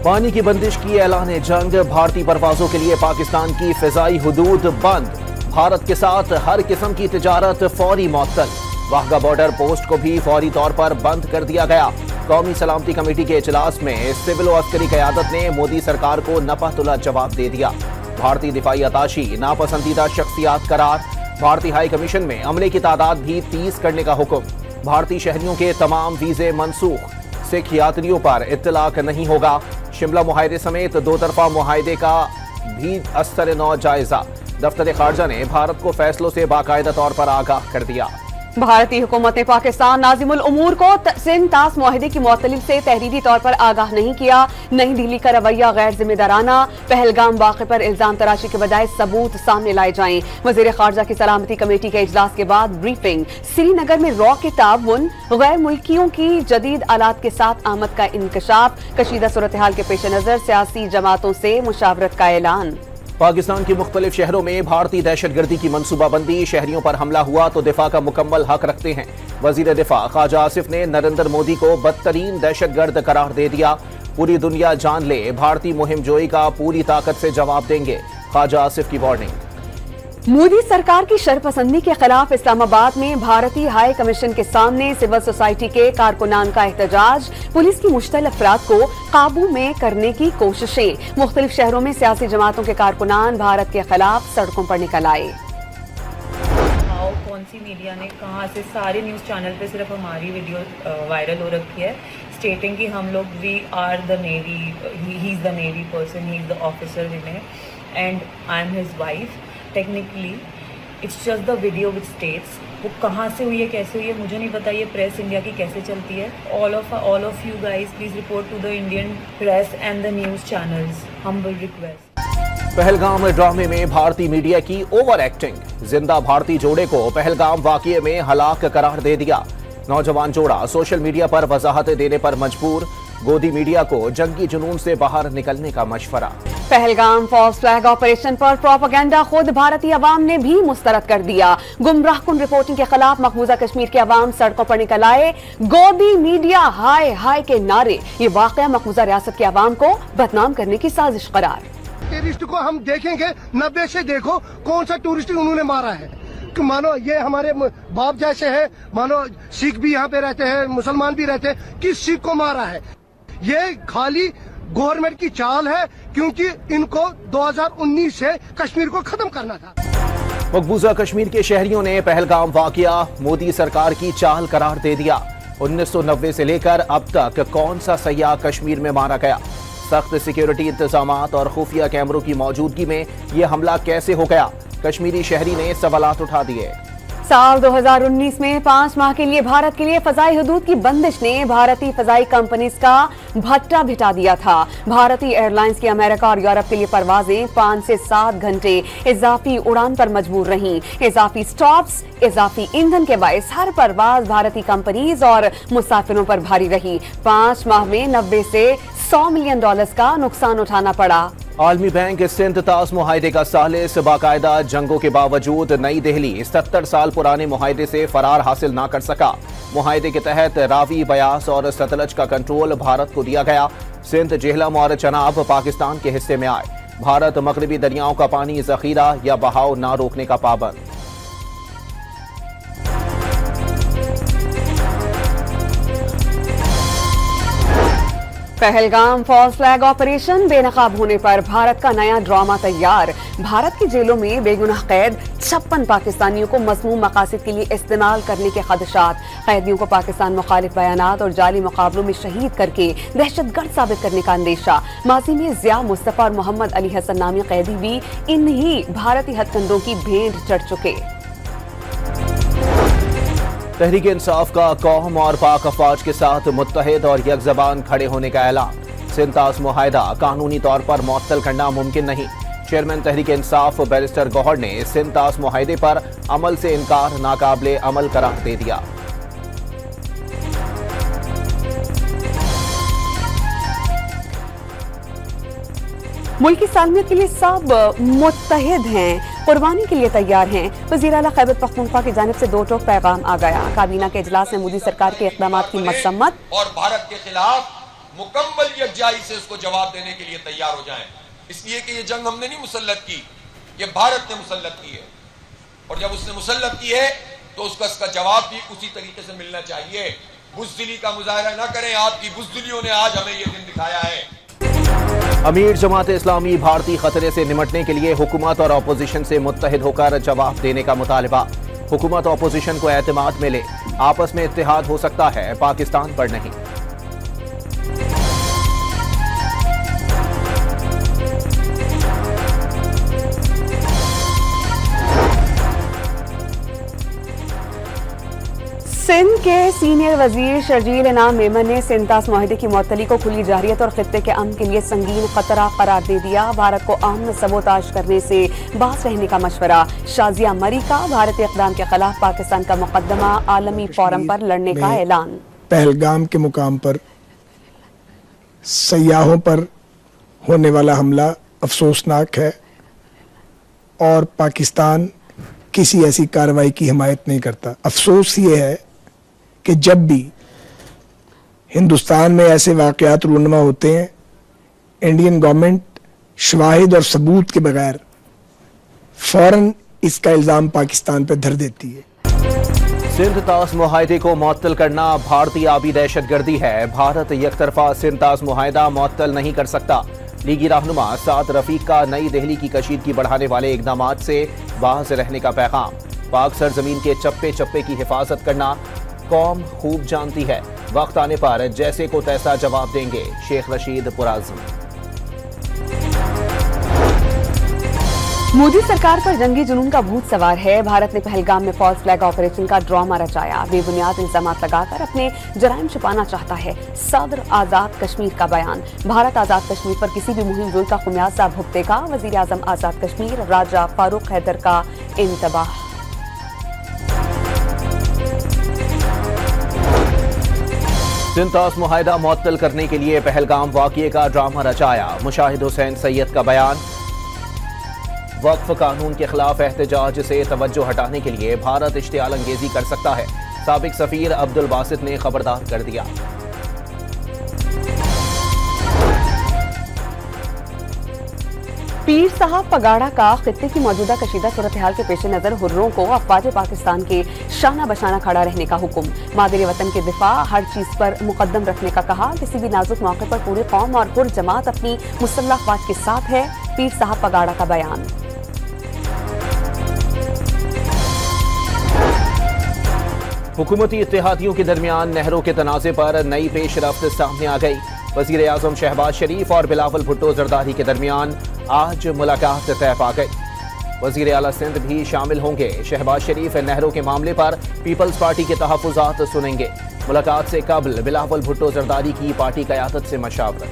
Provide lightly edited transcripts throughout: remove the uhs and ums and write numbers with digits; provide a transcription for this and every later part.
पानी की बंदिश की ऐलान जंग, भारतीय परवाजों के लिए पाकिस्तान की फिजाई हुदूद बंद। भारत के साथ हर किस्म की तिजारत फौरी मअतल। वाहगा बॉर्डर पोस्ट को भी फौरी तौर पर बंद कर दिया गया। कौमी सलामती कमेटी के इजलास में सिविल और अस्करी क़यादत ने मोदी सरकार को नपा-तुला जवाब दे दिया। भारतीय दिफाई अताशी नापसंदीदा शख्सियात करार। भारतीय हाई कमीशन में अमले की तादाद भी 30 करने का हुक्म। भारतीय शहरियों के तमाम वीजे मनसूख। सिख यात्रियों पर इत्तलाक नहीं होगा। शिमला मुआहदे समेत दो तरफा मुआहदे का भी अस्तर नौ जायजा। दफ्तर खारजा ने भारत को फैसलों से बाकायदा तौर पर आगाह कर दिया। भारतीय हुकूमत ने पाकिस्तान नाज़िमुल उमूर को सिंध तास मुआहदे की मुअत्तली से तहरीरी तौर पर आगाह नहीं किया। नई दिल्ली का रवैया गैर जिम्मेदाराना। पहलगाम वाक़े पर इल्जाम तराशी के बजाय सबूत सामने लाए जाएं। वज़ीर खारजा की सलामती कमेटी के इजलास के बाद ब्रीफिंग। श्रीनगर में रॉ के ताउन, गैर मुल्कियों की जदीद आलात के साथ आमद का इंकशाफ। कशीदा सूरत हाल के पेश नजर सियासी जमातों से मुशावरत का ऐलान। पाकिस्तान के मुख्तलिफ शहरों में भारतीय दहशतगर्दी की मनसूबाबंदी। शहरियों पर हमला हुआ तो दिफा का मुकम्मल हक रखते हैं। वजीर दिफा ख्वाजा आसिफ ने नरेंद्र मोदी को बदतरीन दहशतगर्द करार दे दिया। पूरी दुनिया जान ले, भारतीय मुहिम जोई का पूरी ताकत से जवाब देंगे। ख्वाजा आसिफ की वार्निंग। मोदी सरकार की शरपसंदी के खिलाफ इस्लामाबाद में भारतीय हाई कमीशन के सामने सिविल सोसाइटी के कारकुनान का एहतजाज। पुलिस की मुश्तल अफराद को काबू में करने की कोशिशें। मुख्तलिफ शहरों में सियासी जमातों के कारकुनान भारत के खिलाफ सड़कों पर निकल आए। कौन सी मीडिया ने कहाँ से, सारे न्यूज़ चैनल पे सिर्फ हमारी वीडियो वायरल हो रखी है, स्टेटिंग कि हम लोग we are the navy, he is the navy person, he is the officer in it and I am his wife. Technically it's just the video which states. वो कहाँ से हुई है, कैसे हुई है, मुझे नहीं पता। ये प्रेस इंडिया की कैसे चलती है। All of you guys please report to the Indian press and the news channels. Humble request. Pahalgam ड्रामे में भारतीय मीडिया की ओवर एक्टिंग। जिंदा भारतीय जोड़े को पहलगाम वाकये में हलाक करार दे दिया। नौजवान जोड़ा सोशल मीडिया पर वजाहतें देने पर मजबूर। गोदी मीडिया को जंगी जुनून से बाहर निकलने का मशवरा। पहलगाम फॉल्स फ्लैग ऑपरेशन पर प्रोपेगेंडा खुद भारतीय अवाम ने भी मुस्तरद कर दिया। गुमराहकुन रिपोर्टिंग के खिलाफ मकबूजा कश्मीर के अवाम सड़कों पर निकल आए। गोदी मीडिया हाय हाय के नारे। ये वाकया मकबूजा रियासत के अवाम को बदनाम करने की साजिश करार। टूरिस्ट को हम देखेंगे 90 से देखो कौन सा टूरिस्ट उन्होंने मारा है। मानो ये हमारे बाप जैसे है, मानो सिख भी यहाँ पे रहते हैं, मुसलमान भी रहते हैं, किस सिख को मारा है? ये खाली गवर्नमेंट की चाल है, क्योंकि इनको 2019 से कश्मीर को खत्म करना था। मकबूजा कश्मीर के शहरियों ने पहलगाम वाकया मोदी सरकार की चाल करार दे दिया। 1990 से लेकर अब तक कौन सा सयाह कश्मीर में मारा गया? सख्त सिक्योरिटी इंतजामात और खुफिया कैमरों की मौजूदगी में यह हमला कैसे हो गया? कश्मीरी शहरी ने सवालात उठा दिए। साल 2019 में 5 माह के लिए भारत के लिए फजाई हुदूद की बंदिश ने भारतीय फजाई कंपनीज का भट्टा भिटा दिया था। भारतीय एयरलाइंस की अमेरिका और यूरोप के लिए परवाजें 5 से 7 घंटे इजाफी उड़ान पर मजबूर रहीं। इजाफी स्टॉप्स, इजाफी ईंधन के बायस हर परवाज भारतीय कंपनीज और मुसाफिरों पर भारी रही। 5 माह में 90 से $100 मिलियन का नुकसान उठाना पड़ा। आलमी बैंक सिंध तास मुआहदे का सालिस। बाकायदा जंगों के बावजूद नई दिल्ली 70 साल पुराने मुआहदे से फरार हासिल ना कर सका। मुआहदे के तहत रावी, बयास और सतलज का कंट्रोल भारत को दिया गया। सिंध, जेहलम और चनाब पाकिस्तान के हिस्से में आए। भारत मगरबी दरियाओं का पानी जखीरा या बहाव ना रोकने का पाबंद। पहलगाम फॉल्स फ्लैग ऑपरेशन बेनकाब होने पर भारत का नया ड्रामा तैयार। भारत की जेलों में बेगुनाह कैद 56 पाकिस्तानियों को मज़मूम मकासद के लिए इस्तेमाल करने के खदशात। कैदियों को पाकिस्तान मुखालिफ बयानात और जाली मुकाबलों में शहीद करके दहशतगर्द साबित करने का अंदेशा। माजी में जिया मुस्तफा और मोहम्मद अली हसन नामी कैदी भी इन्हीं भारतीय हथकंडों की भेंट चढ़ चुके। तहरीक इंसाफ का कौम और पाक अफवाज के साथ मुत्तहिद और यकजबान खड़े होने का ऐलान। सिंध तास मुआहदा कानूनी तौर पर मुअत्तल करना मुमकिन नहीं। चेयरमैन तहरीक इंसाफ बैरिस्टर गौहर ने सिंध तास मुआहदे पर अमल से इनकार नाकाबिले अमल करार दे दिया। मुल्क की सालमियत के लिए सब मुत्तहिद हैं, कुर्बानी के लिए तैयार हैं। वज़ीर आला खैबर पख्तूनख्वा की जानिब से 2 टोक पैगाम आ गया। काबीना के इजलास में मोदी सरकार के इक़दामात की मसम्मत और भारत के खिलाफ मुकम्मल यकजाई से उसको जवाब देने के लिए तैयार हो जाएं। इसलिए कि ये जंग हमने नहीं मुसल्लत की, ये भारत ने मुसल्लत की है, और जब उसने मुसल्लत की है तो उसका जवाब भी उसी तरीके से मिलना चाहिए। बुज़दिली का मुजाहरा ना करें, आपकी बुज़दिलियों ने आज हमें ये दिन दिखाया है। अमीर जमात इस्लामी भारतीय खतरे से निमटने के लिए हुकूमत और अपोजिशन से मुत्तहिद होकर जवाब देने का मुतालबा। हुकूमत अपोजिशन को एतमाद मिले, आपस में इत्तेहाद हो सकता है, पाकिस्तान पर नहीं। सिंध के सीनियर वजीर शर्जील इनाम मेमन ने सिंध-तास मुआहदे की मुअत्तली को खुली जारियत और खित्ते के अमन के लिए संगीन खतरा करार दे दिया। भारत को अमन सबोताज करने से बाज रहने का मशवरा। शाजिया मरी का भारतीय इक़दाम के खिलाफ पाकिस्तान का मुकदमा, आलमी फोरम पर लड़ने का ऐलान। पहलगाम के मुकाम पर सयाहों पर होने वाला हमला अफसोसनाक है और पाकिस्तान किसी ऐसी कार्रवाई की हिमायत नहीं करता। अफसोस ये है कि जब भी हिंदुस्तान में ऐसे वाक़यात रूनुमा होते हैं, इंडियन गवर्नमेंट शवाहिद और सबूत के बगैर फौरन इसका इल्ज़ाम पाकिस्तान पर धर देती है। सिंध-तास मुआहदे को मुअत्तल करना भारतीय आबी दहशतगर्दी है। भारत यकतरफा सिंध-तास मुआहदा मुअत्तल नहीं कर सकता। लीगी रहनुमा साद रफीक का नई दिल्ली की कशीदगी बढ़ाने वाले इक़दामात से बाज रहने का पैगाम। पाक सरजमीन के चप्पे चप्पे की हिफाजत करना कौम खूब जानती है, वक्त आने पर जैसे को तैसा जवाब देंगे। शेख रशीद पुराज़म। मोदी सरकार पर जंगी जुनून का भूत सवार है। भारत ने पहलगाम में फॉल्स फ्लैग ऑपरेशन का ड्रामा रचाया, बेबुनियाद इल्जाम लगाकर अपने जराइम छुपाना चाहता है। सदर आजाद कश्मीर का बयान, भारत आजाद कश्मीर पर किसी भी मुहिम रोई का खुमियाजा भुगतेगा। वजीर आजम आजाद कश्मीर राजा फारूक हैदर का इंतबाह। सिंध-तास मुआहदा मुअत्तल करने के लिए पहलगाम वाक़ये का ड्रामा रचाया। मुशाहिद हुसैन सैयद का बयान, वक्फ कानून के खिलाफ एहतजाज से तवज्जो हटाने के लिए भारत इश्तियाल अंगेजी कर सकता है। साबिक सफीर अब्दुल बासित ने खबरदार कर दिया। पीर साहब पगाड़ा का खित्ते की मौजूदा कशीदा सूरत हाल के पेश नजर हुर्रों को अफवाज पाकिस्तान के शाना बशाना खड़ा रहने का हुक्म। मादरे वतन के दिफा हर चीज पर मुकद्दम रखने का कहा। किसी भी नाजुक मौके पर पूरी कौम और हुर जमात अपनी मुसल्लह अफवाज के साथ है। पीर साहब पगाड़ा का बयान। हुकूमती इत्तेहादियों के दरमियान नहरों के तनाज़े पर नई पेशरफ्त सामने आ गई। वज़ीर आज़म शहबाज शरीफ और बिलावल भुट्टो जरदारी के दरमियान आज मुलाकात तय पा गई। वज़ीर आला सिंध भी शामिल होंगे। शहबाज शरीफ नहरों के मामले पर पीपल्स पार्टी के तहफ़्फ़ुज़ात सुनेंगे। मुलाकात से कबल बिलावल भुट्टो जरदारी की पार्टी क़यादत से मशावरत।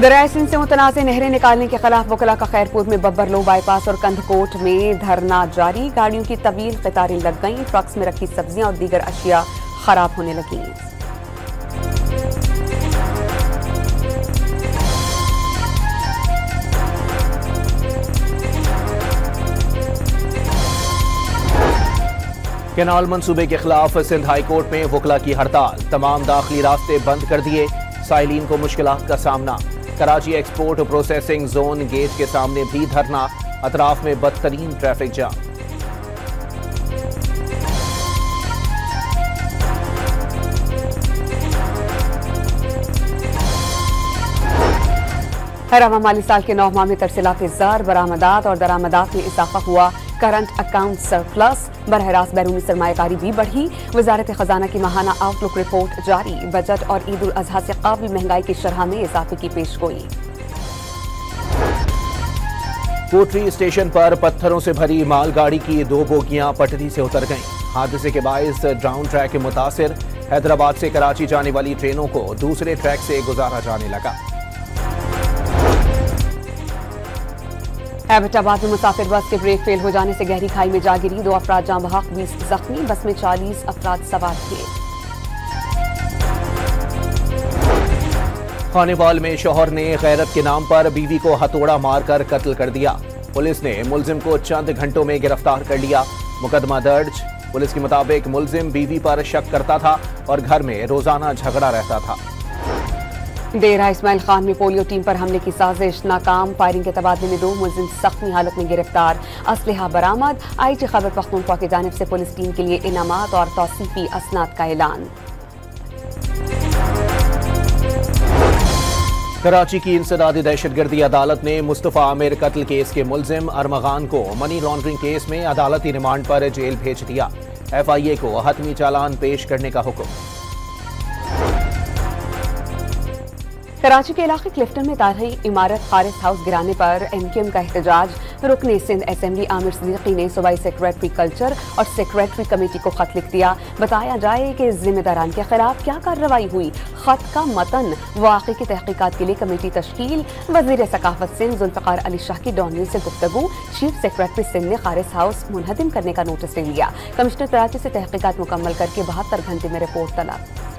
दरियाए सिंध से मुतनाज़े नहरें निकालने के खिलाफ वकला का खैरपुर में बब्बरलो बाईपास और कंधकोट में धरना जारी। गाड़ियों की तवील कतारें लग गईं। ट्रक्स में रखी सब्जियां और दीगर अशिया खराब होने लगी। केनाल मंसूबे के खिलाफ सिंध हाई कोर्ट में वकला की हड़ताल। तमाम दाखिली रास्ते बंद कर दिए। साइलिन को मुश्किलात का सामना। Karachi export processing zone gate के सामने भी धरना। अतराफ में बदतरीन ट्रैफिक जाम। रवा माली साल के 9 माह में तरसीलात ज़र, बरामदात और दरामदात में इजाफा हुआ। करंट अकाउंट सरप्लस, बरहरास्त बैरूनी सरमायाकारी भी बढ़ी। वजारत खजाना की माहाना आउटलुक रिपोर्ट जारी। बजट और ईद उल अजहा से काबिल महंगाई की शरह में इजाफे की पेशगोई। कोटरी स्टेशन पर पत्थरों से भरी मालगाड़ी की 2 बोगियां पटरी से उतर गईं। हादसे के बायस डाउन ट्रैक मुतासिर। हैदराबाद से कराची जाने वाली ट्रेनों को दूसरे ट्रैक से गुजारा जाने लगा। एबटाबाद में मुसाफिर बस के ब्रेक फेल हो जाने से गहरी खाई में जा गिरी। 2 अफराद जाँ बहक, 20 जख्मी। बस में 40 अफराद सवार थे। खानेवाल में शौहर ने गैरत के नाम पर बीवी को हथौड़ा मारकर कत्ल कर दिया। पुलिस ने मुलजिम को चंद घंटों में गिरफ्तार कर लिया। मुकदमा दर्ज। पुलिस के मुताबिक मुलजिम बीवी पर शक करता था और घर में रोजाना झगड़ा रहता था। डेरा इस्माइल खान में पोलियो टीम पर हमले की साजिश नाकाम। फायरिंग के तबादले में 2 मुलजिम जख्मी हालत में गिरफ्तार। असलहा बरामद। IG खैबर पख्तूनख्वा की जानिब से पुलिस टीम के लिए इनामात और तौसीफी असनाद का ऐलान। कराची की इंसदादी दहशतगर्दी अदालत ने मुस्तफ़ा आमिर कत्ल केस के मुलजिम अरमगान को मनी लॉन्ड्रिंग केस में अदालती रिमांड पर जेल भेज दिया। FIA को हतमी चालान पेश करने का हुक्म। कराची के इलाके क्लिफ्टन में तारीखी इमारत खारिज हाउस गिराने पर MQM का एहतजाज। रुकने सिंध असेंबली आमिर सिद्दीकी ने सूबाई सेक्रेटरी कल्चर और सेक्रेटरी कमेटी को खत लिख दिया। बताया जाए कि जिम्मेदारान के खिलाफ क्या कार्रवाई हुई। खत का मतन वाक़े की तहकीकात के लिए कमेटी तश्कील। वज़ीर सकाफत सिंध जुल्फ़िकार अली शाह की डॉन न्यूज़ से गुफ्तगू। चीफ सेक्रेटरी सिंध ने खारिज हाउस मुनहदिम करने का नोटिस ले लिया। कमिश्नर कराची से तहकीकात मुकम्मल करके 72 घंटे में रिपोर्ट तलब।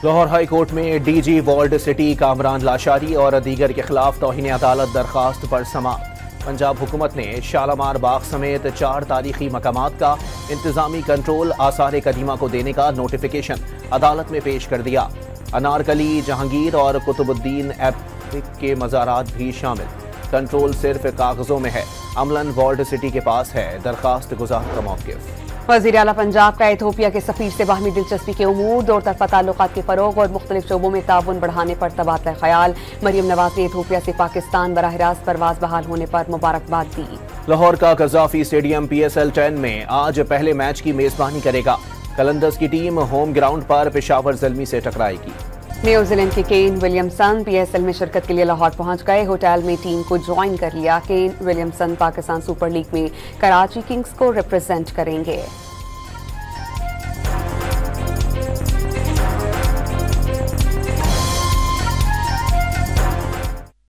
लाहौर हाई कोर्ट में DG walled city Kamran Lashari और दीगर के खिलाफ तौहीन अदालत दरखास्त पर समाअत। पंजाब हुकूमत ने शालामार बाग समेत 4 तारीखी मकामात का इंतजामी कंट्रोल आसार कदीमा को देने का नोटिफिकेशन अदालत में पेश कर दिया। अनारकली, जहांगीर और कुतुबुद्दीन ऐबिक के मज़ारात भी शामिल। कंट्रोल सिर्फ कागजों में है, अमलन वॉल्ड सिटी के पास है। दरखास्त गुजार का मौक़िफ़। वज़ीर आला पंजाब का इथियोपिया के सफीर से बाहमी दिलचस्पी के उमूर, दो तरफ़ा ताल्लुकात के फ़रोग़ और मुख्तलिफ शोबों में ताउन बढ़ाने पर तबादला ख्याल। मरियम नवाज ने इथियोपिया से पाकिस्तान बराह रास्त परवाज बहाल होने पर मुबारकबाद दी। लाहौर का कज़ाफ़ी स्टेडियम PSL 10 में आज पहले मैच की मेज़बानी करेगा। कलंदर्स की टीम होम ग्राउंड पर पेशावर ज़ल्मी से टकराएगी। न्यूजीलैंड के केन विलियमसन PSL में शिरकत के लिए लाहौर पहुंच गए। होटल में टीम को ज्वाइन कर लिया। Kane Williamson Pakistan super league में कराची किंग्स को रिप्रेजेंट करेंगे।